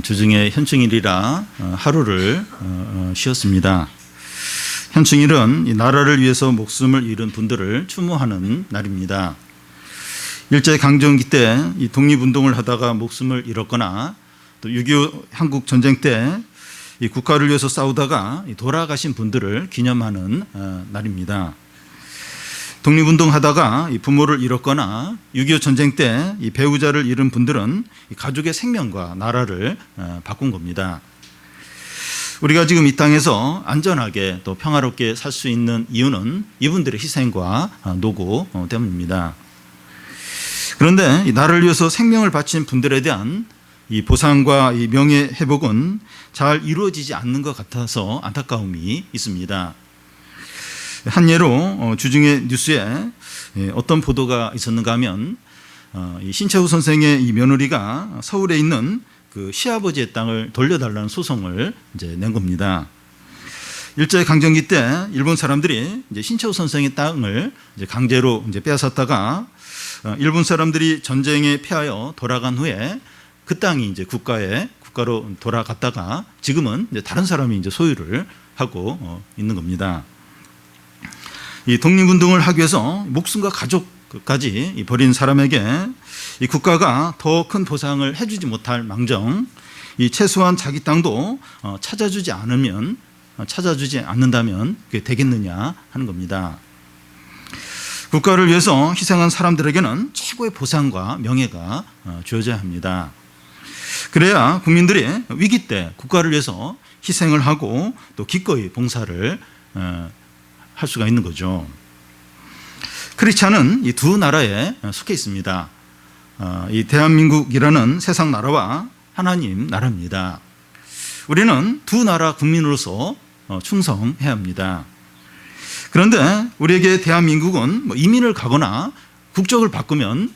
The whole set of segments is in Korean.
주중에 현충일이라 하루를 쉬었습니다. 현충일은 이 나라를 위해서 목숨을 잃은 분들을 추모하는 날입니다. 일제강점기 때 이 독립운동을 하다가 목숨을 잃었거나 또 6.25 한국 전쟁 때 이 국가를 위해서 싸우다가 돌아가신 분들을 기념하는 날입니다. 독립운동 하다가 이 부모를 잃었거나 6.25 전쟁 때 이 배우자를 잃은 분들은 이 가족의 생명과 나라를 바꾼 겁니다. 우리가 지금 이 땅에서 안전하게 또 평화롭게 살 수 있는 이유는 이분들의 희생과 노고 때문입니다. 그런데 이 나라를 위해서 생명을 바친 분들에 대한 이 보상과 이 명예 회복은 잘 이루어지지 않는 것 같아서 안타까움이 있습니다. 한 예로 주중에 뉴스에 어떤 보도가 있었는가 하면 이 신채호 선생의 이 며느리가 서울에 있는 그 시아버지의 땅을 돌려달라는 소송을 이제 낸 겁니다. 일제강점기 때 일본 사람들이 이제 신채호 선생의 땅을 이제 강제로 이제 빼앗았다가 일본 사람들이 전쟁에 패하여 돌아간 후에 그 땅이 이제 국가로 돌아갔다가 지금은 이제 다른 사람이 이제 소유를 하고 있는 겁니다. 이 독립운동을 하기 위해서 목숨과 가족까지 버린 사람에게 이 국가가 더 큰 보상을 해주지 못할 망정, 이 최소한 자기 땅도 찾아주지 않는다면 그게 되겠느냐 하는 겁니다. 국가를 위해서 희생한 사람들에게는 최고의 보상과 명예가 주어져야 합니다. 그래야 국민들이 위기 때 국가를 위해서 희생을 하고 또 기꺼이 봉사를 할 수가 있는 거죠. 크리스찬은 이 두 나라에 속해 있습니다. 이 대한민국이라는 세상 나라와 하나님 나라입니다. 우리는 두 나라 국민으로서 충성해야 합니다. 그런데 우리에게 대한민국은 이민을 가거나 국적을 바꾸면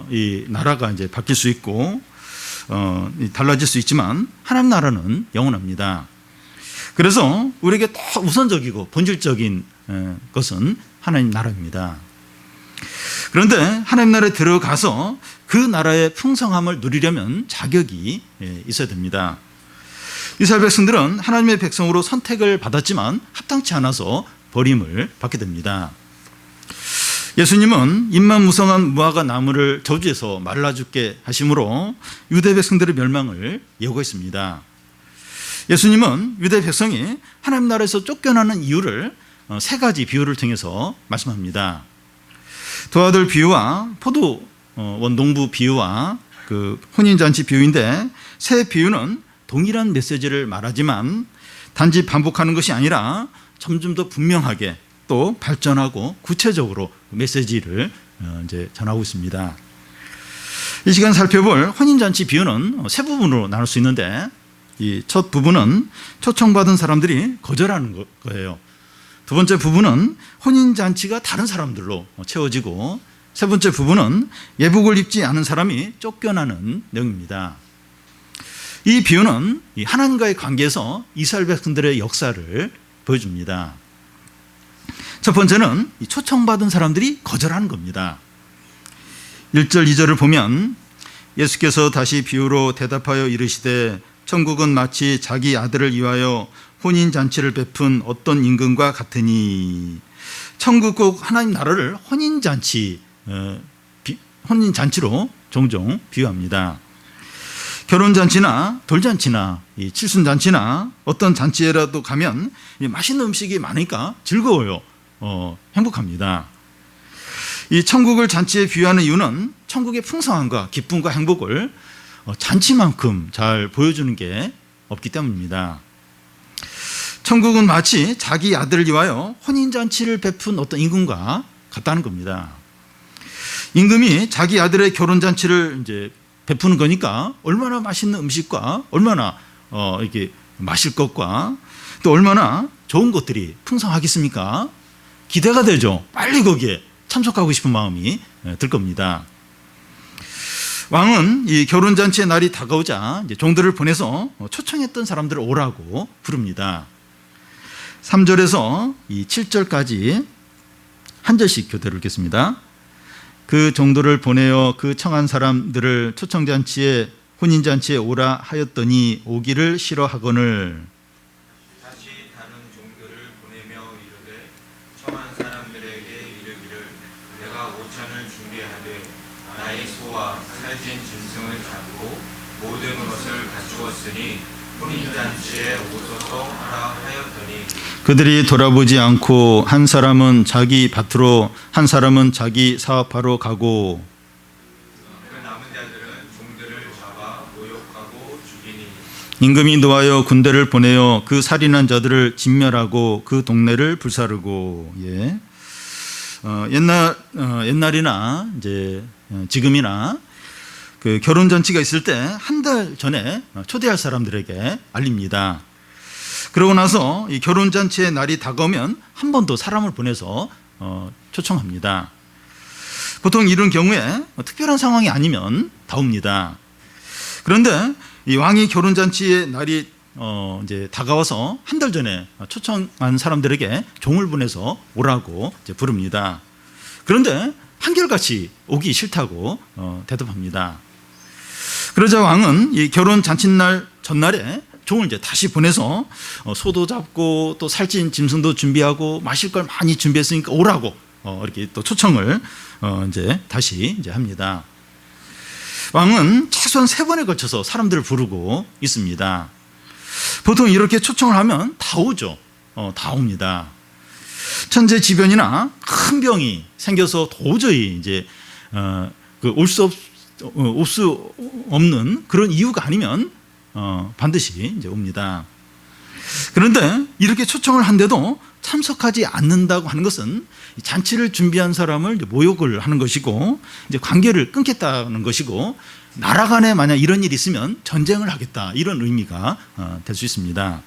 이 나라가 이제 바뀔 수 있고 달라질 수 있지만 하나님 나라는 영원합니다. 그래서 우리에게 더 우선적이고 본질적인 것은 하나님 나라입니다. 그런데 하나님 나라에 들어가서 그 나라의 풍성함을 누리려면 자격이 있어야 됩니다. 이스라엘 백성들은 하나님의 백성으로 선택을 받았지만 합당치 않아서 버림을 받게 됩니다. 예수님은 잎만무성한 무화과 나무를 저주해서 말라 죽게 하심으로 유대 백성들의 멸망을 예고했습니다. 예수님은 유대 백성이 하나님 나라에서 쫓겨나는 이유를 세 가지 비유를 통해서 말씀합니다. 두 아들 비유와 포도원 농부 비유와 그 혼인잔치 비유인데 세 비유는 동일한 메시지를 말하지만 단지 반복하는 것이 아니라 점점 더 분명하게 또 발전하고 구체적으로 메시지를 이제 전하고 있습니다. 이 시간 살펴볼 혼인잔치 비유는 세 부분으로 나눌 수 있는데 이 첫 부분은 초청받은 사람들이 거절하는 거예요. 두 번째 부분은 혼인잔치가 다른 사람들로 채워지고 세 번째 부분은 예복을 입지 않은 사람이 쫓겨나는 내용입니다. 이 비유는 하나님과의 관계에서 이스라엘 백성들의 역사를 보여줍니다. 첫 번째는 초청받은 사람들이 거절하는 겁니다. 1절 2절을 보면 예수께서 다시 비유로 대답하여 이르시되 천국은 마치 자기 아들을 위하여 혼인잔치를 베푼 어떤 임금과 같으니 천국 꼭 하나님 나라를 혼인잔치로 종종 비유합니다. 결혼잔치나 돌잔치나 칠순잔치나 어떤 잔치에라도 가면 맛있는 음식이 많으니까 즐거워요. 행복합니다. 이 천국을 잔치에 비유하는 이유는 천국의 풍성함과 기쁨과 행복을 잔치만큼 잘 보여주는 게 없기 때문입니다. 천국은 마치 자기 아들을 위하여 혼인잔치를 베푼 어떤 임금과 같다는 겁니다. 임금이 자기 아들의 결혼잔치를 이제 베푸는 거니까 얼마나 맛있는 음식과 얼마나 이렇게 마실 것과 또 얼마나 좋은 것들이 풍성하겠습니까? 기대가 되죠. 빨리 거기에 참석하고 싶은 마음이 들 겁니다. 왕은 이 결혼잔치의 날이 다가오자 이제 종들을 보내서 초청했던 사람들을 오라고 부릅니다. 3절에서 이 7절까지 한 절씩 교대로 읽겠습니다. 그 종들을 보내어 그 청한 사람들을 초청잔치에 혼인잔치에 오라 하였더니 오기를 싫어하거늘. 다시 다른 종들을 보내며 이르되 청한 사람들에게 이르기를 내가 오찬을 준비하되 나의 소와 살찐 짐승을 잡고 모든 것을 갖추었으니 혼인잔치에 오소서 하라 하였더니 그들이 돌아보지 않고 한 사람은 자기 밭으로 한 사람은 자기 사업하러 가고 그 남은 자들은 종들을 잡아 모욕하고 죽이니 임금이 노하여 군대를 보내어 그 살인한 자들을 진멸하고 그 동네를 불사르고. 예. 옛날이나 이제 지금이나 그 결혼 잔치가 있을 때 한 달 전에 초대할 사람들에게 알립니다. 그러고 나서 이 결혼 잔치의 날이 다가오면 한 번 더 사람을 보내서 초청합니다. 보통 이런 경우에 특별한 상황이 아니면 다 옵니다. 그런데 이 왕이 결혼 잔치의 날이 이제 다가와서 한 달 전에 초청한 사람들에게 종을 보내서 오라고 이제 부릅니다. 그런데 한결같이 오기 싫다고 대답합니다. 그러자 왕은 이 결혼 잔칫날 전날에 종을 이제 다시 보내서 소도 잡고 또 살찐 짐승도 준비하고 마실 걸 많이 준비했으니까 오라고 이렇게 또 초청을 이제 다시 이제 합니다. 왕은 최소한 3번에 걸쳐서 사람들을 부르고 있습니다. 보통 이렇게 초청을 하면 다 오죠. 다 옵니다. 천재지변이나 큰 병이 생겨서 도저히 이제 올 수 없는 그런 이유가 아니면 반드시 이제 옵니다. 그런데 이렇게 초청을 한데도 참석하지 않는다고 하는 것은 잔치를 준비한 사람을 모욕을 하는 것이고 이제 관계를 끊겠다는 것이고 나라 간에 만약 이런 일이 있으면 전쟁을 하겠다 이런 의미가 될 수 있습니다.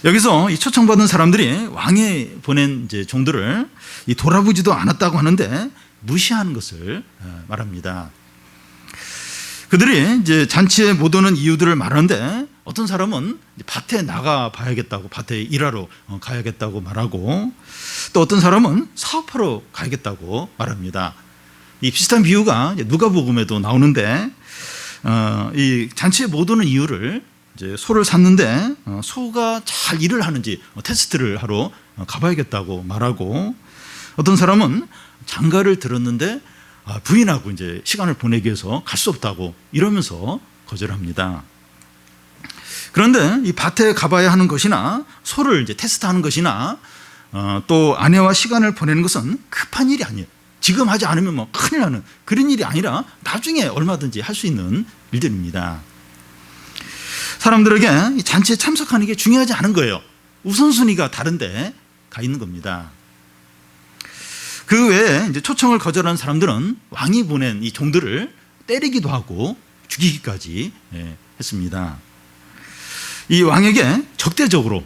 여기서 이 초청받은 사람들이 왕이 보낸 이제 종들을 돌아보지도 않았다고 하는데 무시하는 것을 말합니다. 그들이 이제 잔치에 못 오는 이유들을 말하는데 어떤 사람은 밭에 나가 봐야겠다고 밭에 일하러 가야겠다고 말하고 또 어떤 사람은 사업하러 가야겠다고 말합니다. 이 비슷한 비유가 누가복음에도 나오는데 이 잔치에 못 오는 이유를 이제 소를 샀는데 소가 잘 일을 하는지 테스트를 하러 가봐야겠다고 말하고 어떤 사람은 장가를 들었는데 부인하고 이제 시간을 보내기 위해서 갈 수 없다고 이러면서 거절합니다. 그런데 이 밭에 가봐야 하는 것이나 소를 이제 테스트하는 것이나 또 아내와 시간을 보내는 것은 급한 일이 아니에요. 지금 하지 않으면 뭐 큰일 나는 그런 일이 아니라 나중에 얼마든지 할 수 있는 일들입니다. 사람들에게 이 잔치에 참석하는 게 중요하지 않은 거예요. 우선순위가 다른데 가 있는 겁니다. 그 외에 이제 초청을 거절한 사람들은 왕이 보낸 이 종들을 때리기도 하고 죽이기까지 했습니다. 이 왕에게 적극적으로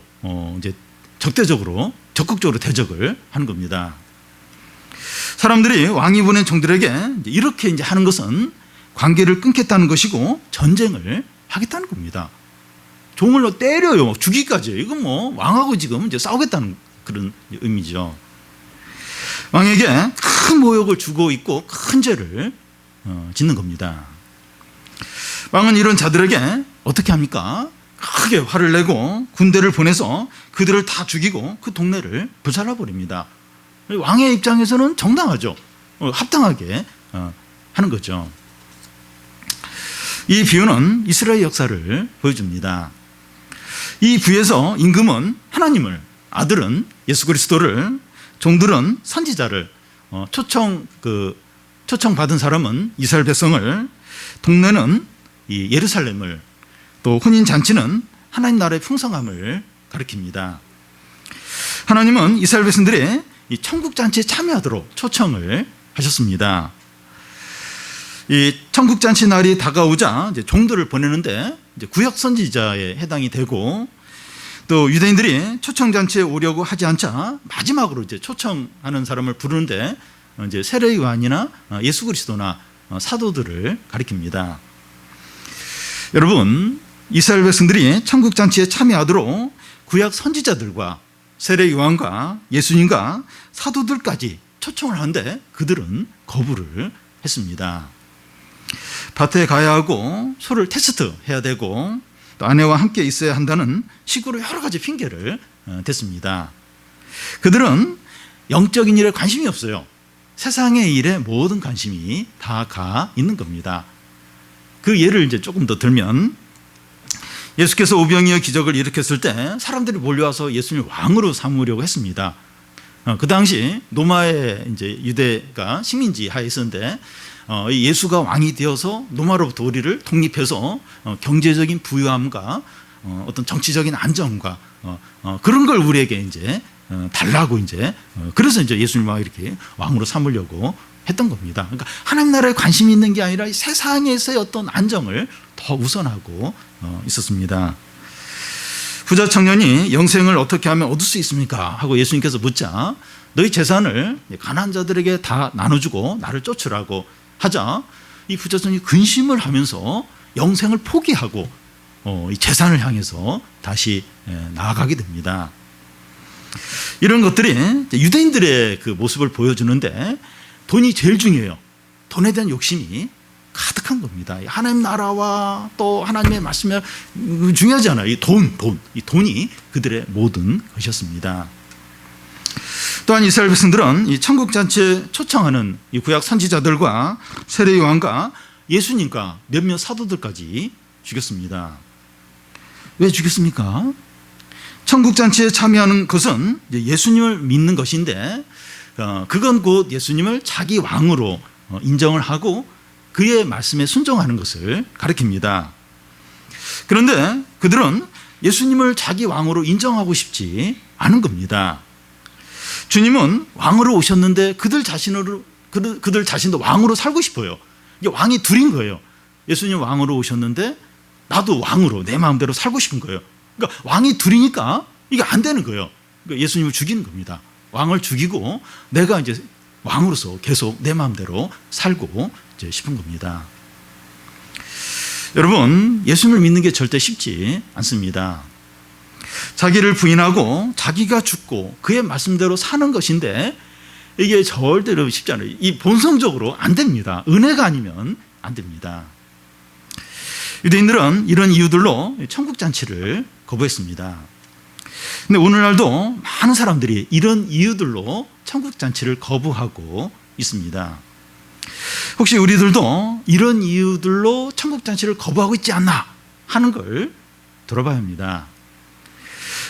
대적을 하는 겁니다. 사람들이 왕이 보낸 종들에게 이렇게 이제 하는 것은 관계를 끊겠다는 것이고 전쟁을 하겠다는 겁니다. 종을 때려요, 죽이기까지. 이건 뭐 왕하고 지금 이제 싸우겠다는 그런 의미죠. 왕에게 큰 모욕을 주고 있고 큰 죄를 짓는 겁니다. 왕은 이런 자들에게 어떻게 합니까? 크게 화를 내고 군대를 보내서 그들을 다 죽이고 그 동네를 불살라버립니다. 왕의 입장에서는 정당하죠. 합당하게 하는 거죠. 이 비유는 이스라엘 역사를 보여줍니다. 이 비유에서 임금은 하나님을, 아들은 예수 그리스도를, 종들은 선지자를, 초청받은 사람은 이스라엘 백성을, 동네는 이 예루살렘을, 또 혼인잔치는 하나님 나라의 풍성함을 가리킵니다. 하나님은 이스라엘 백성들이 이 천국잔치에 참여하도록 초청을 하셨습니다. 이 천국잔치 날이 다가오자 이제 종들을 보내는데 이제 구약 선지자에 해당이 되고 또 유대인들이 초청잔치에 오려고 하지 않자 마지막으로 이제 초청하는 사람을 부르는데 이제 세례 요한이나 예수 그리스도나 사도들을 가리킵니다. 여러분, 이스라엘 백성들이 천국잔치에 참여하도록 구약 선지자들과 세례 요한과 예수님과 사도들까지 초청을 하는데 그들은 거부를 했습니다. 밭에 가야 하고 소를 테스트해야 되고 또 아내와 함께 있어야 한다는 식으로 여러 가지 핑계를 댔습니다. 그들은 영적인 일에 관심이 없어요. 세상의 일에 모든 관심이 다 가 있는 겁니다. 그 예를 이제 조금 더 들면 예수께서 오병이어 기적을 일으켰을 때 사람들이 몰려와서 예수님을 왕으로 삼으려고 했습니다. 그 당시 로마의 이제 유대가 식민지 하에 있었는데 예수가 왕이 되어서 로마로부터 우리를 독립해서 경제적인 부유함과 어떤 정치적인 안정과 그런 걸 우리에게 이제 달라고 이제 그래서 이제 예수님 막 이렇게 왕으로 삼으려고 했던 겁니다. 그러니까 하나님 나라에 관심이 있는 게 아니라 세상에서의 어떤 안정을 더 우선하고 있었습니다. 부자 청년이 영생을 어떻게 하면 얻을 수 있습니까? 하고 예수님께서 묻자 너희 재산을 가난한 자들에게 다 나눠주고 나를 쫓으라고 하자 이 부자 청년이 근심을 하면서 영생을 포기하고 이 재산을 향해서 다시 나아가게 됩니다. 이런 것들이 유대인들의 그 모습을 보여주는데 돈이 제일 중요해요. 돈에 대한 욕심이 가득한 겁니다. 하나님 나라와 또 하나님의 말씀이 중요하지 않아요. 이 돈이 그들의 모든 것이었습니다. 또한 이스라엘 백성들은 이 천국 잔치에 초청하는 이 구약 선지자들과 세례 요한과 예수님과 몇몇 사도들까지 죽였습니다. 왜 죽였습니까? 천국 잔치에 참여하는 것은 예수님을 믿는 것인데 그건 곧 예수님을 자기 왕으로 인정을 하고 그의 말씀에 순종하는 것을 가리킵니다. 그런데 그들은 예수님을 자기 왕으로 인정하고 싶지 않은 겁니다. 주님은 왕으로 오셨는데 그들 자신도 왕으로 살고 싶어요. 이게 왕이 둘인 거예요. 예수님 왕으로 오셨는데 나도 왕으로 내 마음대로 살고 싶은 거예요. 그러니까 왕이 둘이니까 이게 안 되는 거예요. 그러니까 예수님을 죽이는 겁니다. 왕을 죽이고 내가 이제 왕으로서 계속 내 마음대로 살고 이제 싶은 겁니다. 여러분, 예수님을 믿는 게 절대 쉽지 않습니다. 자기를 부인하고 자기가 죽고 그의 말씀대로 사는 것인데 이게 절대로 쉽지 않아요. 이 본성적으로 안 됩니다. 은혜가 아니면 안 됩니다. 유대인들은 이런 이유들로 천국잔치를 거부했습니다. 근데 오늘날도 많은 사람들이 이런 이유들로 천국잔치를 거부하고 있습니다. 혹시 우리들도 이런 이유들로 천국잔치를 거부하고 있지 않나 하는 걸 들어봐야 합니다.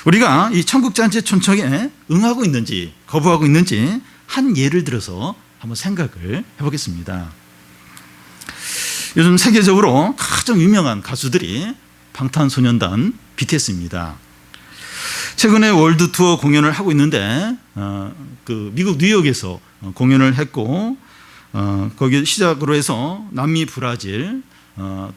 우리가 이 천국잔치 초청에 응하고 있는지 거부하고 있는지 한 예를 들어서 한번 생각을 해보겠습니다. 요즘 세계적으로 가장 유명한 가수들이 방탄소년단 BTS입니다. 최근에 월드 투어 공연을 하고 있는데 그 미국 뉴욕에서 공연을 했고 거기 시작으로 해서 남미 브라질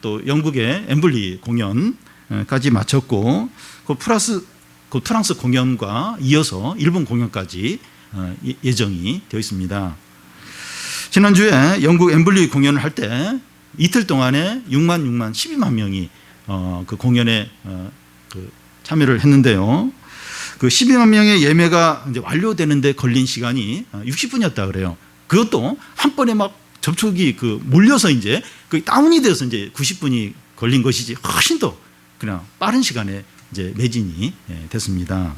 또 영국의 앰블리 공연까지 마쳤고 그 프랑스 공연과 이어서 일본 공연까지 예정이 되어 있습니다. 지난주에 영국 앰블리 공연을 할 때 이틀 동안에 12만 명이 그 공연에 참여를 했는데요. 그 12만 명의 예매가 이제 완료되는데 걸린 시간이 60분이었다 그래요. 그것도 한 번에 막 접촉이 몰려서 이제 다운이 돼서 이제 90분이 걸린 것이지 훨씬 더 그냥 빠른 시간에 이제 매진이 됐습니다.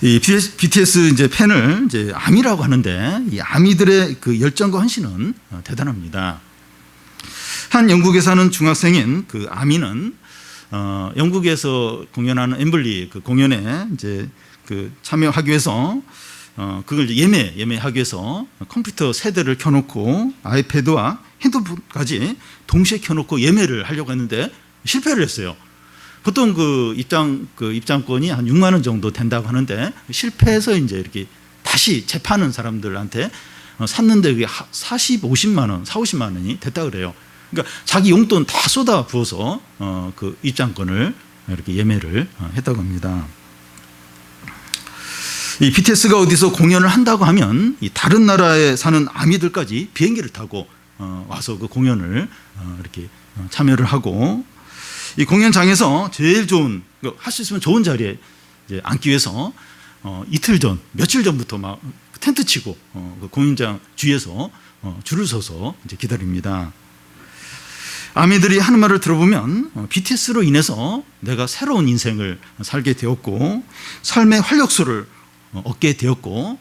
이 BTS 이제 팬을 이제 아미라고 하는데 이 아미들의 그 열정과 헌신은 대단합니다. 한 영국에 사는 중학생인 그 아미는 영국에서 공연하는 앰블리 그 공연에 이제 그 참여하기 위해서 그걸 이제 예매하기 위해서 컴퓨터 세대를 켜놓고 아이패드와 핸드폰까지 동시에 켜놓고 예매를 하려고 했는데 실패를 했어요. 보통 그 입장권이 한 6만 원 정도 된다고 하는데 실패해서 이제 이렇게 다시 재파는 사람들한테 샀는데 그게 50만 원, 50만 원이 됐다 그래요. 그러니까 자기 용돈 다 쏟아 부어서 그 입장권을 이렇게 예매를 했다고 합니다. 이 BTS가 어디서 공연을 한다고 하면 이 다른 나라에 사는 아미들까지 비행기를 타고 와서 그 공연을 이렇게 참여를 하고 이 공연장에서 제일 좋은 할 수 있으면 좋은 자리에 이제 앉기 위해서 며칠 전부터 막 텐트 치고 그 공연장 주위에서 줄을 서서 이제 기다립니다. 아미들이 하는 말을 들어보면 BTS로 인해서 내가 새로운 인생을 살게 되었고 삶의 활력소를 얻게 되었고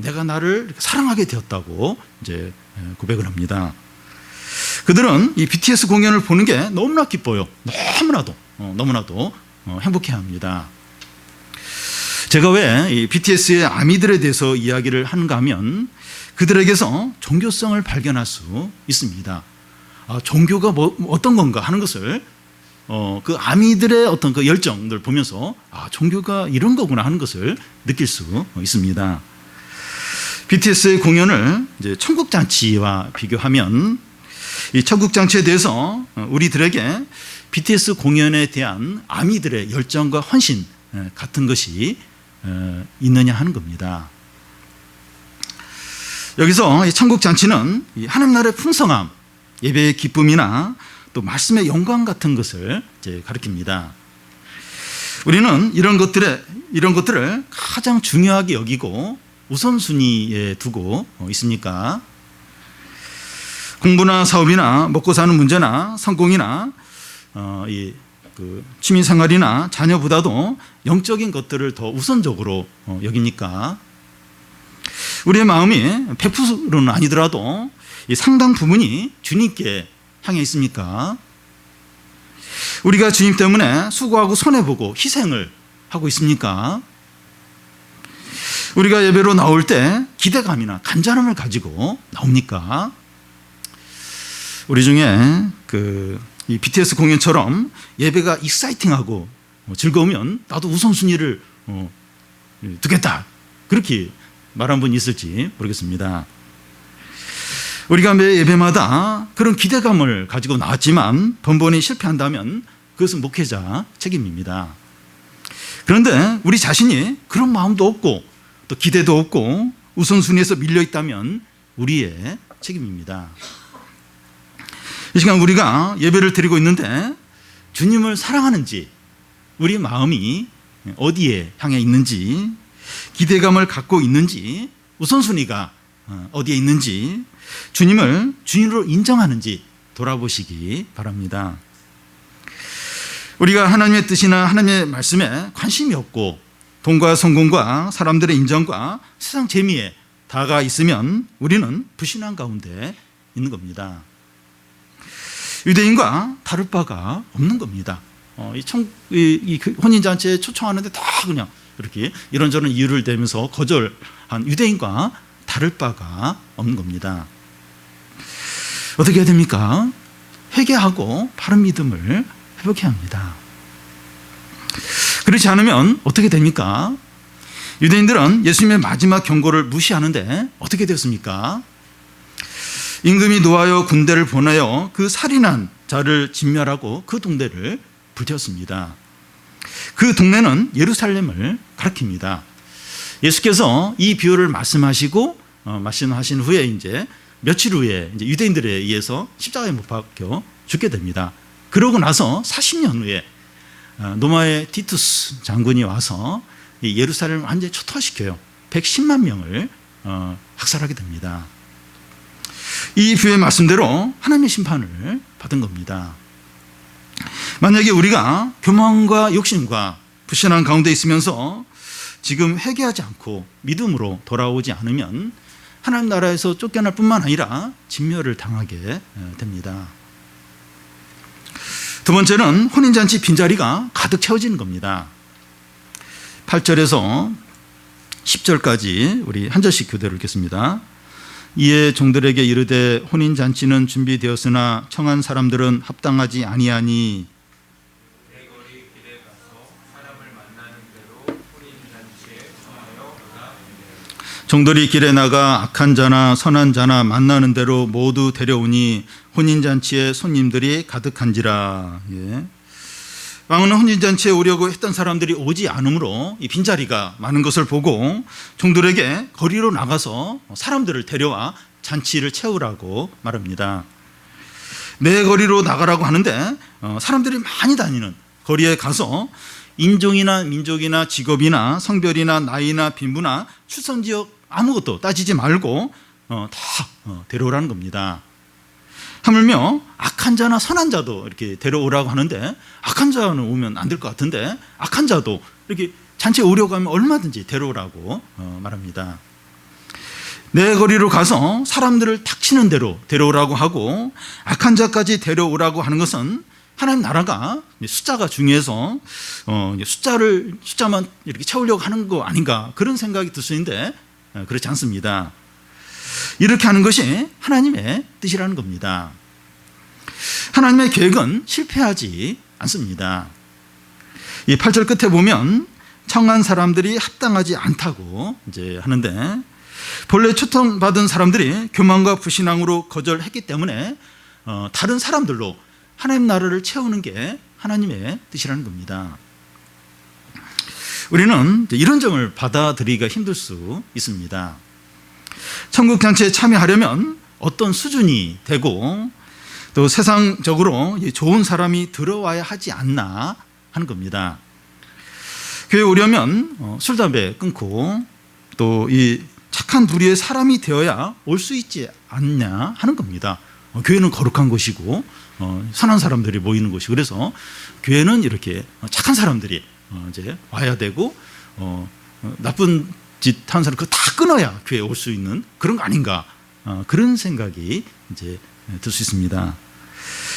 내가 나를 사랑하게 되었다고 이제 고백을 합니다. 그들은 이 BTS 공연을 보는 게 너무나 기뻐요. 너무나도 행복해합니다. 제가 왜 이 BTS의 아미들에 대해서 이야기를 하는가 하면 그들에게서 종교성을 발견할 수 있습니다. 종교가 어떤 건가 하는 것을 그 아미들의 어떤 그 열정을 보면서 종교가 이런 거구나 하는 것을 느낄 수 있습니다. BTS의 공연을 이제 천국잔치와 비교하면 이 천국잔치에 대해서 우리들에게 BTS 공연에 대한 아미들의 열정과 헌신 같은 것이 있느냐 하는 겁니다. 여기서 이 천국잔치는 하나님 나라의 풍성함, 예배의 기쁨이나 또 말씀의 영광 같은 것을 이제 가리킵니다. 우리는 이런 것들을 가장 중요하게 여기고 우선순위에 두고 있습니까? 공부나 사업이나 먹고 사는 문제나 성공이나 취미 생활이나 자녀보다도 영적인 것들을 더 우선적으로 여깁니까? 우리의 마음이 100%는 아니더라도 상당 부분이 주님께 향해 있습니까? 우리가 주님 때문에 수고하고 손해보고 희생을 하고 있습니까? 우리가 예배로 나올 때 기대감이나 간절함을 가지고 나옵니까? 우리 중에 이 BTS 공연처럼 예배가 익사이팅하고 즐거우면 나도 우선순위를 두겠다, 그렇게 말한 분이 있을지 모르겠습니다. 우리가 매 예배마다 그런 기대감을 가지고 나왔지만 번번이 실패한다면 그것은 목회자 책임입니다. 그런데 우리 자신이 그런 마음도 없고 또 기대도 없고 우선순위에서 밀려있다면 우리의 책임입니다. 이 시간 우리가 예배를 드리고 있는데 주님을 사랑하는지, 우리 마음이 어디에 향해 있는지, 기대감을 갖고 있는지, 우선순위가 어디에 있는지, 주님을 주인으로 인정하는지 돌아보시기 바랍니다. 우리가 하나님의 뜻이나 하나님의 말씀에 관심이 없고 돈과 성공과 사람들의 인정과 세상 재미에 다가 있으면 우리는 불신앙 가운데 있는 겁니다. 유대인과 다를 바가 없는 겁니다. 이 혼인잔치에 초청하는데 다 그냥 이렇게 이런저런 이유를 대면서 거절한 유대인과 다를 바가 없는 겁니다. 어떻게 해야 됩니까? 회개하고 바른 믿음을 회복해야 합니다. 그렇지 않으면 어떻게 됩니까? 유대인들은 예수님의 마지막 경고를 무시하는데 어떻게 되었습니까? 임금이 노하여 군대를 보내어 그 살인한 자를 진멸하고 그 동네를 불태웠습니다. 그 동네는 예루살렘을 가리킵니다. 예수께서 이 비유를 말씀하신 후에 이제 며칠 후에 이제 유대인들에 의해서 십자가에 못 박혀 죽게 됩니다. 그러고 나서 40년 후에 로마의 티투스 장군이 와서 이 예루살렘을 완전히 초토화시켜요. 110만 명을 학살하게 됩니다. 이 비유의 말씀대로 하나님의 심판을 받은 겁니다. 만약에 우리가 교만과 욕심과 불신앙 가운데 있으면서 지금 회개하지 않고 믿음으로 돌아오지 않으면 하나님 나라에서 쫓겨날 뿐만 아니라 진멸을 당하게 됩니다. 두 번째는 혼인잔치 빈자리가 가득 채워지는 겁니다. 8절에서 10절까지 우리 한 절씩 교대로 읽겠습니다. 이에 종들에게 이르되 혼인잔치는 준비되었으나 청한 사람들은 합당하지 아니하니 대거리 길에 가서 사람을 만나는 대로 혼인잔치에 청하여 오라. 종들이 길에 나가 악한 자나 선한 자나 만나는 대로 모두 데려오니 혼인잔치에 손님들이 가득한지라. 왕은 혼인잔치에 오려고 했던 사람들이 오지 않으므로 이 빈자리가 많은 것을 보고 종들에게 거리로 나가서 사람들을 데려와 잔치를 채우라고 말합니다. 내 거리로 나가라고 하는데 사람들이 많이 다니는 거리에 가서 인종이나 민족이나 직업이나 성별이나 나이나 빈부나 출생지역 아무것도 따지지 말고 다 데려오라는 겁니다. 하물며 악한 자나 선한 자도 이렇게 데려오라고 하는데, 악한 자는 오면 안 될 것 같은데 악한 자도 이렇게 잔치에 오려고 하면 얼마든지 데려오라고 말합니다. 내 거리로 가서 사람들을 닥치는 대로 데려오라고 하고 악한 자까지 데려오라고 하는 것은 하나님 나라가 숫자가 중요해서 숫자만 이렇게 채우려고 하는 거 아닌가, 그런 생각이 들 수 있는데 그렇지 않습니다. 이렇게 하는 것이 하나님의 뜻이라는 겁니다. 하나님의 계획은 실패하지 않습니다. 이 8절 끝에 보면 청한 사람들이 합당하지 않다고 이제 하는데, 본래 초청받은 사람들이 교만과 불신앙으로 거절했기 때문에 다른 사람들로 하나님 나라를 채우는 게 하나님의 뜻이라는 겁니다. 우리는 이런 점을 받아들이기가 힘들 수 있습니다. 천국 잔치에 참여하려면 어떤 수준이 되고 또 세상적으로 좋은 사람이 들어와야 하지 않나 하는 겁니다. 교회 오려면 술, 담배 끊고 또 이 착한 부류의 사람이 되어야 올 수 있지 않냐 하는 겁니다. 교회는 거룩한 곳이고 선한 사람들이 모이는 곳이고, 그래서 교회는 이렇게 착한 사람들이 이제 와야 되고 나쁜 짓 하는 사람 그거 다 끊어야 교회에 올 수 있는 그런 거 아닌가, 그런 생각이 이제 들 수 있습니다.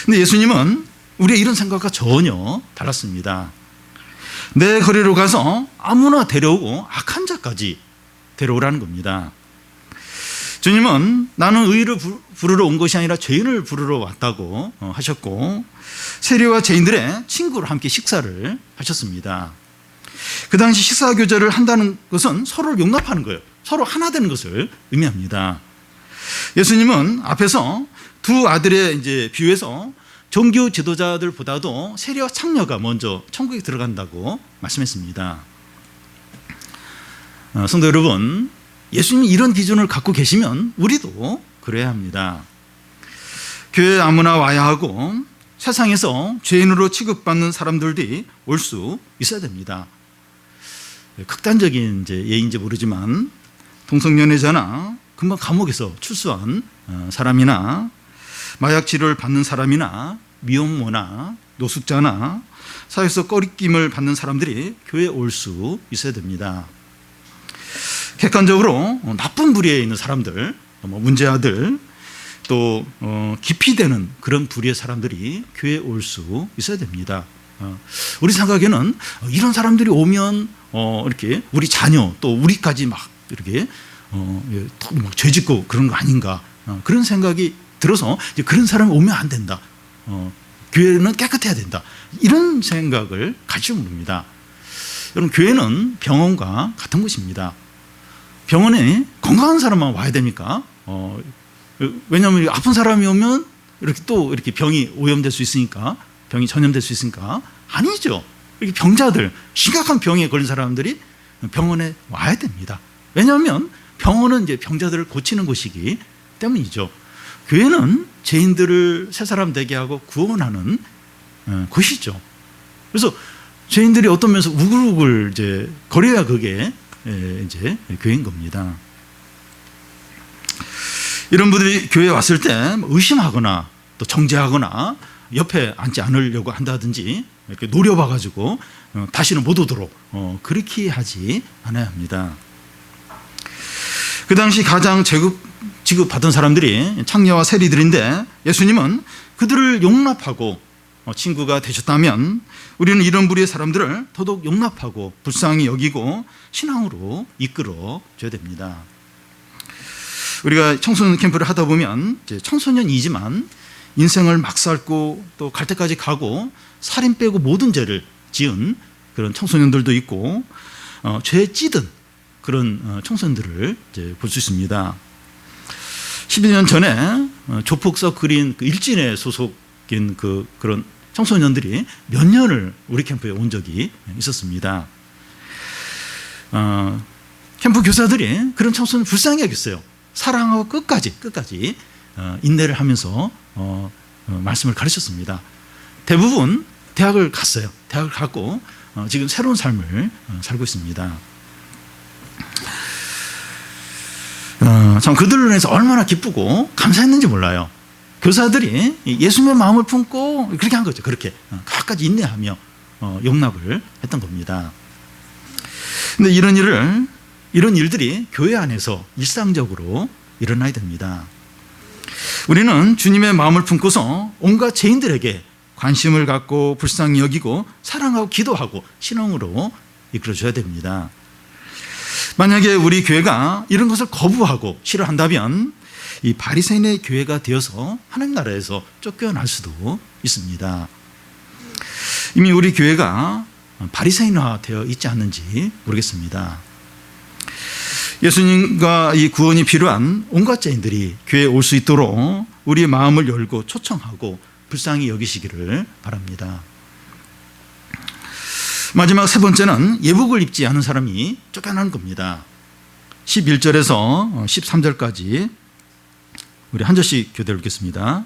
근데 예수님은 우리의 이런 생각과 전혀 달랐습니다. 내 거리로 가서 아무나 데려오고 악한 자까지 데려오라는 겁니다. 주님은 나는 의를 부르러 온 것이 아니라 죄인을 부르러 왔다고 하셨고, 세리와 죄인들의 친구로 함께 식사를 하셨습니다. 그 당시 식사 교제를 한다는 것은 서로를 용납하는 거예요. 서로 하나 되는 것을 의미합니다. 예수님은 앞에서 두 아들의 이제 비유에서 종교 지도자들보다도 세리와 창녀가 먼저 천국에 들어간다고 말씀했습니다. 성도 여러분, 예수님이 이런 기준을 갖고 계시면 우리도 그래야 합니다. 교회에 아무나 와야 하고 세상에서 죄인으로 취급받는 사람들이 올 수 있어야 됩니다. 극단적인 이제 예인지 모르지만 동성연애자나 금방 감옥에서 출소한 사람이나 마약 치료를 받는 사람이나 미혼모나 노숙자나 사회에서 꺼리낌을 받는 사람들이 교회에 올 수 있어야 됩니다. 객관적으로 나쁜 부류에 있는 사람들, 문제아들, 또 깊이 되는 그런 부류의 사람들이 교회에 올 수 있어야 됩니다. 우리 생각에는 이런 사람들이 오면 이렇게 우리 자녀 또 우리까지 막 이렇게 막 죄짓고 그런 거 아닌가, 그런 생각이 들어서 이제 그런 사람이 오면 안 된다. 교회는 깨끗해야 된다. 이런 생각을 가지고 옵니다. 여러분, 교회는 병원과 같은 것입니다. 병원에 건강한 사람만 와야 됩니까? 왜냐하면 아픈 사람이 오면 이렇게 또 이렇게 병이 오염될 수 있으니까, 병이 전염될 수 있으니까. 아니죠. 이렇게 병자들, 심각한 병에 걸린 사람들이 병원에 와야 됩니다. 왜냐하면 병원은 이제 병자들을 고치는 곳이기 때문이죠. 교회는 죄인들을 새 사람 되게 하고 구원하는 곳이죠. 그래서 죄인들이 어떤 면에서 우글우글 이제 거려야 그게 이제 교회인 겁니다. 이런 분들이 교회에 왔을 때 의심하거나 또 정죄하거나 옆에 앉지 않으려고 한다든지 이렇게 노려봐가지고 다시는 못 오도록 그렇게 하지 않아야 합니다. 그 당시 가장 지급받은 사람들이 창녀와 세리들인데, 예수님은 그들을 용납하고 친구가 되셨다면 우리는 이런 부류의 사람들을 더더욱 용납하고 불쌍히 여기고 신앙으로 이끌어 줘야 됩니다. 우리가 청소년 캠프를 하다 보면 이제 청소년이지만 인생을 막 살고 또 갈 때까지 가고 살인 빼고 모든 죄를 지은 그런 청소년들도 있고 죄에 찌든 그런 청소년들을 이제 볼 수 있습니다. 12년 전에 조폭서 그린 그 일진에 소속인 그런 청소년들이 몇 년을 우리 캠프에 온 적이 있었습니다. 캠프 교사들이 그런 청소년 불쌍히 여겼어요. 사랑하고 끝까지 인내를 하면서 말씀을 가르쳤습니다. 대부분 대학을 갔어요. 대학을 갔고 지금 새로운 삶을 살고 있습니다. 참 그들로 인해서 얼마나 기쁘고 감사했는지 몰라요. 교사들이 예수님의 마음을 품고 그렇게 한 거죠. 그렇게 끝까지 인내하며 용납을 했던 겁니다. 근데 이런 일들이 교회 안에서 일상적으로 일어나야 됩니다. 우리는 주님의 마음을 품고서 온갖 죄인들에게 관심을 갖고 불쌍히 여기고 사랑하고 기도하고 신앙으로 이끌어줘야 됩니다. 만약에 우리 교회가 이런 것을 거부하고 싫어한다면 이 바리새인의 교회가 되어서 하나님 나라에서 쫓겨날 수도 있습니다. 이미 우리 교회가 바리새인화 되어 있지 않는지 모르겠습니다. 예수님과 이 구원이 필요한 온갖 죄인들이 교회에 올 수 있도록 우리의 마음을 열고 초청하고 불쌍히 여기시기를 바랍니다. 마지막 세 번째는 예복을 입지 않은 사람이 쫓겨나는 겁니다. 11절에서 13절까지 우리 한 절씩 교대를 읽겠습니다.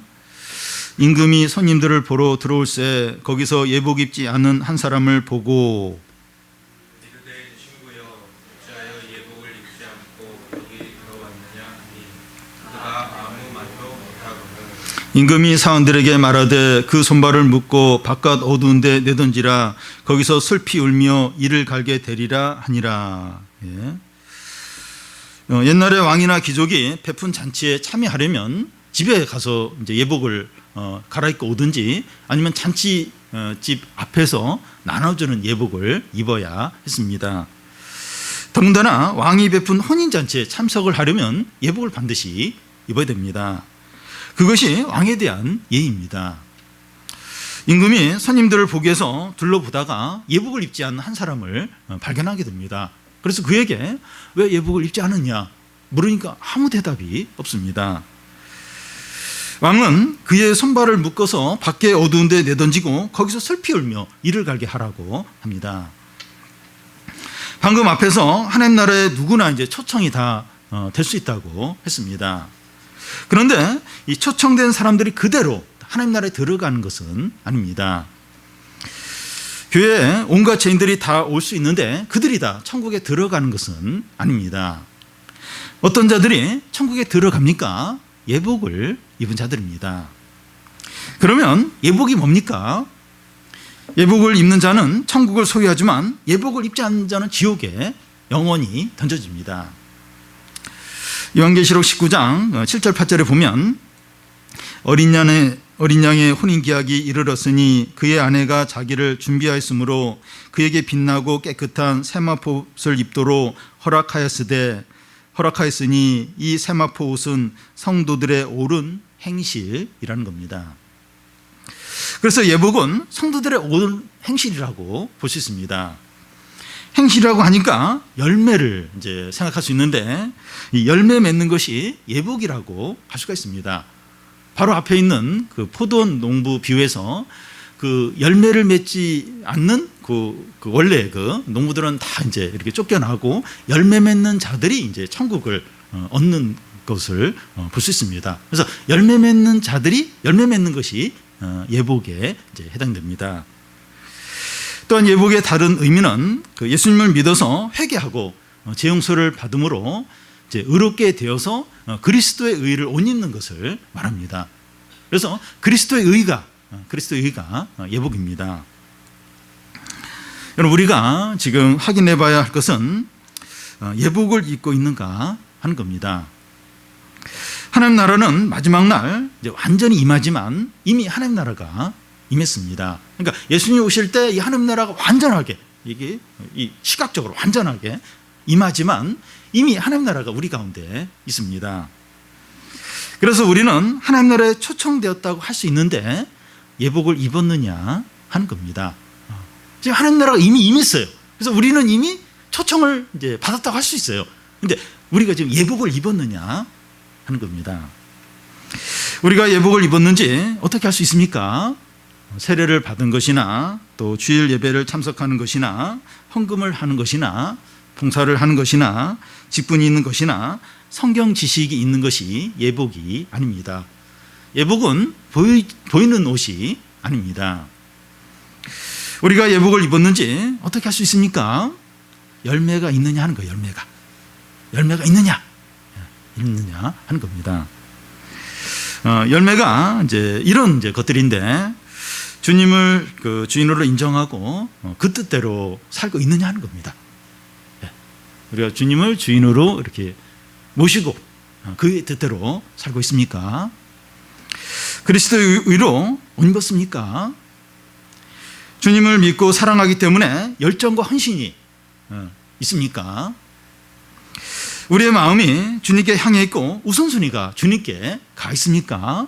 임금이 손님들을 보러 들어올새 거기서 예복 입지 않은 한 사람을 보고 이르되 친구여 어찌하여 예복을 입지 않고 여기 들어왔느냐 하니 그가 아무 말도 못하거늘 임금이 사원들에게 말하되 그 손발을 묶고 바깥 어두운 데 내던지라 거기서 슬피 울며 이를 갈게 되리라 하니라. 예. 옛날에 왕이나 귀족이 베푼 잔치에 참여하려면 집에 가서 이제 예복을 갈아입고 오든지 아니면 잔치집 앞에서 나눠주는 예복을 입어야 했습니다. 더군다나 왕이 베푼 혼인잔치에 참석을 하려면 예복을 반드시 입어야 됩니다. 그것이 왕에 대한 예의입니다. 임금이 손님들을 보기 위해서 둘러보다가 예복을 입지 않은 한 사람을 발견하게 됩니다. 그래서 그에게 왜 예복을 입지 않았냐 물으니까 아무 대답이 없습니다. 왕은 그의 손발을 묶어서 밖에 어두운 데 내던지고 거기서 슬피 울며 이를 갈게 하라고 합니다. 방금 앞에서 하나님 나라에 누구나 이제 초청이 다 될 수 있다고 했습니다. 그런데 이 초청된 사람들이 그대로 하나님 나라에 들어가는 것은 아닙니다. 교회에 온갖 죄인들이 다 올 수 있는데 그들이 다 천국에 들어가는 것은 아닙니다. 어떤 자들이 천국에 들어갑니까? 예복을 입은 자들입니다. 그러면 예복이 뭡니까? 예복을 입는 자는 천국을 소유하지만 예복을 입지 않는 자는 지옥에 영원히 던져집니다. 요한계시록 19장 7절 8절에 보면 어린 양의 혼인기약이 이르렀으니 그의 아내가 자기를 준비하였으므로 그에게 빛나고 깨끗한 세마포 옷을 입도록 허락하였으니 이 세마포 옷은 성도들의 옳은 행실이라는 겁니다. 그래서 예복은 성도들의 옳은 행실이라고 볼 수 있습니다. 행실이라고 하니까 열매를 이제 생각할 수 있는데 이 열매 맺는 것이 예복이라고 할 수가 있습니다. 바로 앞에 있는 그 포도원 농부 비유에서 그 열매를 맺지 않는 그 원래 그 농부들은 다 이제 이렇게 쫓겨나고 열매 맺는 자들이 이제 천국을 얻는 것을 볼 수 있습니다. 그래서 열매 맺는 자들이 열매 맺는 것이 예복에 이제 해당됩니다. 또한 예복의 다른 의미는 그 예수님을 믿어서 회개하고 죄 용서를 받음으로 이제 의롭게 되어서 그리스도의 의를 옷 입는 것을 말합니다. 그래서 그리스도의 의가 예복입니다. 여러분 우리가 지금 확인해 봐야 할 것은 예복을 입고 있는가 하는 겁니다. 하나님 나라는 마지막 날 이제 완전히 임하지만 이미 하나님 나라가 임했습니다. 그러니까 예수님이 오실 때 이 하나님 나라가 완전하게 이게 이 시각적으로 완전하게 임하지만 이미 하나님 나라가 우리 가운데 있습니다. 그래서 우리는 하나님 나라에 초청되었다고 할 수 있는데 예복을 입었느냐 하는 겁니다. 지금 하나님 나라가 이미 임했어요. 그래서 우리는 이미 초청을 이제 받았다고 할 수 있어요. 근데 우리가 지금 예복을 입었느냐 하는 겁니다. 우리가 예복을 입었는지 어떻게 할 수 있습니까? 세례를 받은 것이나 또 주일 예배를 참석하는 것이나 헌금을 하는 것이나 봉사를 하는 것이나 직분이 있는 것이나 성경 지식이 있는 것이 예복이 아닙니다. 예복은 보이는 옷이 아닙니다. 우리가 예복을 입었는지 어떻게 할 수 있습니까? 열매가 있느냐 하는 거예요. 열매가 있느냐. 있느냐 하는 겁니다. 열매가 이제 이런 이제 것들인데 주님을 그 주인으로 인정하고 그 뜻대로 살고 있느냐 하는 겁니다. 우리가 주님을 주인으로 이렇게 모시고 그 뜻대로 살고 있습니까? 그리스도의 의로 옷 입었습니까? 주님을 믿고 사랑하기 때문에 열정과 헌신이 있습니까? 우리의 마음이 주님께 향해 있고 우선순위가 주님께 가 있습니까?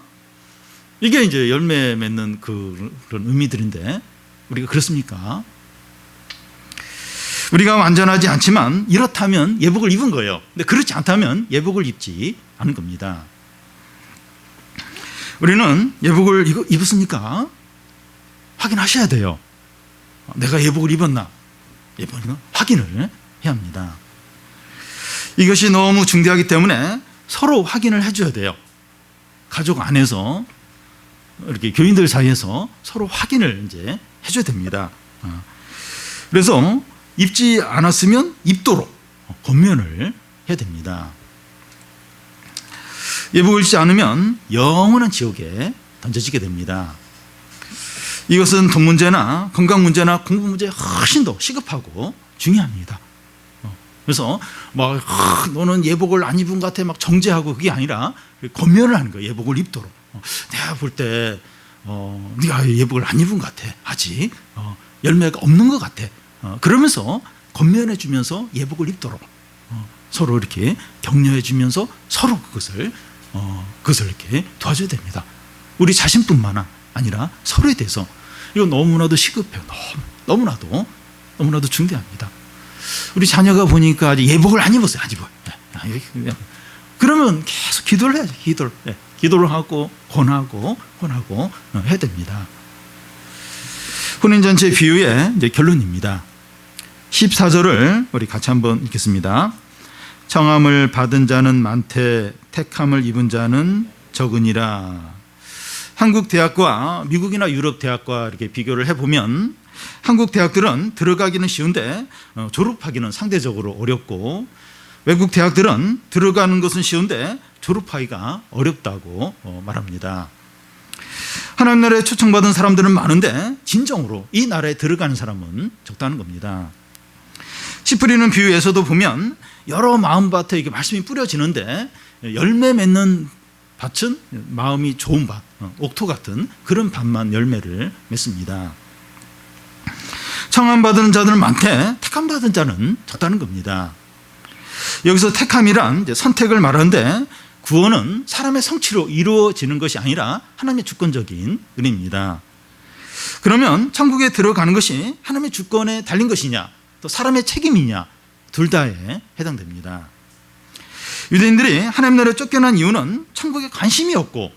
이게 이제 열매 맺는 그런 의미들인데 우리가 그렇습니까? 우리가 완전하지 않지만 이렇다면 예복을 입은 거예요. 근데 그렇지 않다면 예복을 입지 않은 겁니다. 우리는 예복을 입었습니까? 확인하셔야 돼요. 내가 예복을 입었나? 예복은 확인을 해야 합니다. 이것이 너무 중대하기 때문에 서로 확인을 해줘야 돼요. 가족 안에서 이렇게 교인들 사이에서 서로 확인을 이제 해줘야 됩니다. 그래서 입지 않았으면 입도록 권면을 해야 됩니다. 예복을 입지 않으면 영원한 지옥에 던져지게 됩니다. 이것은 돈 문제나 건강 문제나 공부 문제에 훨씬 더 시급하고 중요합니다. 그래서 막 너는 예복을 안 입은 것 같아 막 정죄하고 그게 아니라 권면을 하는 거예요. 예복을 입도록. 내가 볼 때 네가 예복을 안 입은 것 같아. 아직 열매가 없는 것 같아. 그러면서 권면해 주면서 예복을 입도록 서로 이렇게 격려해 주면서 서로 그것을 이렇게 도와줘야 됩니다. 우리 자신뿐만 아니라 서로에 대해서. 이거 너무나도 시급해요. 너무나도 중대합니다. 우리 자녀가 보니까 아직 예복을 안 입었어요. 안 입어요. 그러면 계속 기도를 해야죠. 기도를 하고 권하고 해야 됩니다. 혼인잔치 비유의 이제 결론입니다. 14절을 우리 같이 한번 읽겠습니다. 청함을 받은 자는 많되 택함을 입은 자는 적으니라. 한국 대학과 미국이나 유럽 대학과 이렇게 비교를 해보면 한국 대학들은 들어가기는 쉬운데 졸업하기는 상대적으로 어렵고 외국 대학들은 들어가는 것은 쉬운데 졸업하기가 어렵다고 말합니다. 하나님 나라에 초청받은 사람들은 많은데 진정으로 이 나라에 들어가는 사람은 적다는 겁니다. 씨 뿌리는 비유에서도 보면 여러 마음밭에 이게 말씀이 뿌려지는데 열매 맺는 밭은 마음이 좋은 밭, 옥토 같은 그런 밭만 열매를 맺습니다. 청함받은 자들은 많되 택함받은 자는 적다는 겁니다. 여기서 택함이란 이제 선택을 말하는데 구원은 사람의 성취로 이루어지는 것이 아니라 하나님의 주권적인 은혜입니다. 그러면 천국에 들어가는 것이 하나님의 주권에 달린 것이냐 또 사람의 책임이냐 둘 다에 해당됩니다. 유대인들이 하나님 나라에 쫓겨난 이유는 천국에 관심이 없고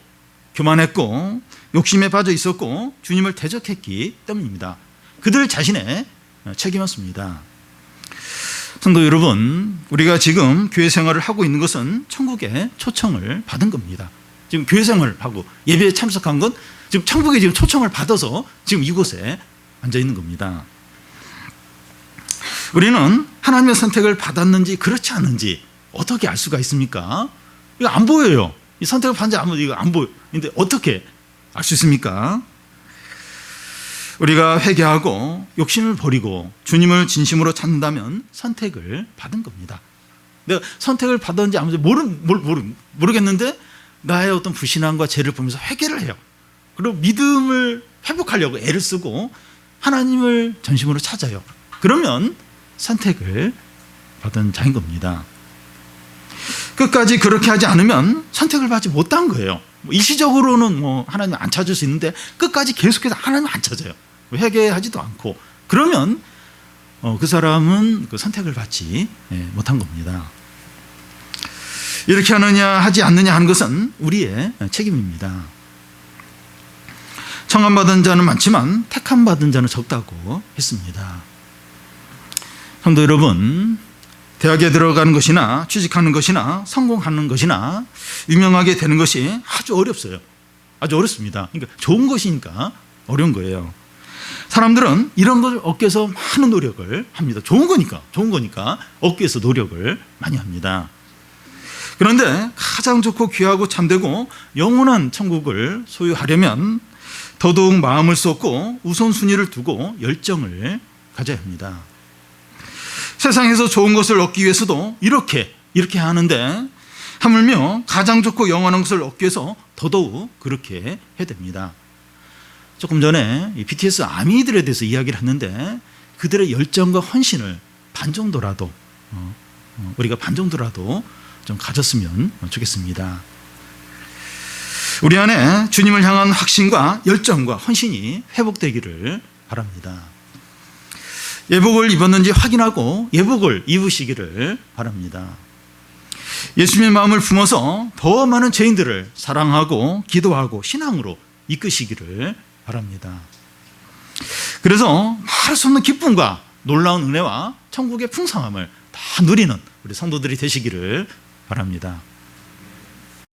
교만했고 욕심에 빠져 있었고 주님을 대적했기 때문입니다. 그들 자신의 책임이었습니다. 성도 여러분, 우리가 지금 교회 생활을 하고 있는 것은 천국의 초청을 받은 겁니다. 지금 교회 생활을 하고 예배에 참석한 건 지금 천국에 지금 초청을 받아서 지금 이곳에 앉아 있는 겁니다. 우리는 하나님의 선택을 받았는지 그렇지 않은지 어떻게 알 수가 있습니까? 이거 안 보여요. 이 선택을 받은지 안 보여요. 이거 안 보여. 근데 어떻게 알 수 있습니까? 우리가 회개하고 욕심을 버리고 주님을 진심으로 찾는다면 선택을 받은 겁니다. 내가 선택을 받았는지 아무도 모르겠는데 나의 어떤 불신앙과 죄를 보면서 회개를 해요. 그리고 믿음을 회복하려고 애를 쓰고 하나님을 전심으로 찾아요. 그러면 선택을 받은 자인 겁니다. 끝까지 그렇게 하지 않으면 선택을 받지 못한 거예요. 일시적으로는 하나님 안 찾을 수 있는데 끝까지 계속해서 하나님 안 찾아요. 회개하지도 않고 그러면 그 사람은 그 선택을 받지 못한 겁니다. 이렇게 하느냐 하지 않느냐 하는 것은 우리의 책임입니다. 청함받은 자는 많지만 택함받은 자는 적다고 했습니다. 성도 여러분, 대학에 들어가는 것이나 취직하는 것이나 성공하는 것이나 유명하게 되는 것이 아주 어렵어요. 아주 어렵습니다. 그러니까 좋은 것이니까 어려운 거예요. 사람들은 이런 걸 얻기 위해서 많은 노력을 합니다. 좋은 거니까 얻기 위해서 노력을 많이 합니다. 그런데 가장 좋고 귀하고 참되고 영원한 천국을 소유하려면 더더욱 마음을 쏟고 우선순위를 두고 열정을 가져야 합니다. 세상에서 좋은 것을 얻기 위해서도 이렇게 하는데 하물며 가장 좋고 영원한 것을 얻기 위해서 더더욱 그렇게 해야 됩니다. 조금 전에 이 BTS 아미들에 대해서 이야기를 했는데 그들의 열정과 헌신을 우리가 반 정도라도 좀 가졌으면 좋겠습니다. 우리 안에 주님을 향한 확신과 열정과 헌신이 회복되기를 바랍니다. 예복을 입었는지 확인하고 예복을 입으시기를 바랍니다. 예수님의 마음을 품어서 더 많은 죄인들을 사랑하고 기도하고 신앙으로 이끄시기를 바랍니다. 그래서 말할 수 없는 기쁨과 놀라운 은혜와 천국의 풍성함을 다 누리는 우리 성도들이 되시기를 바랍니다.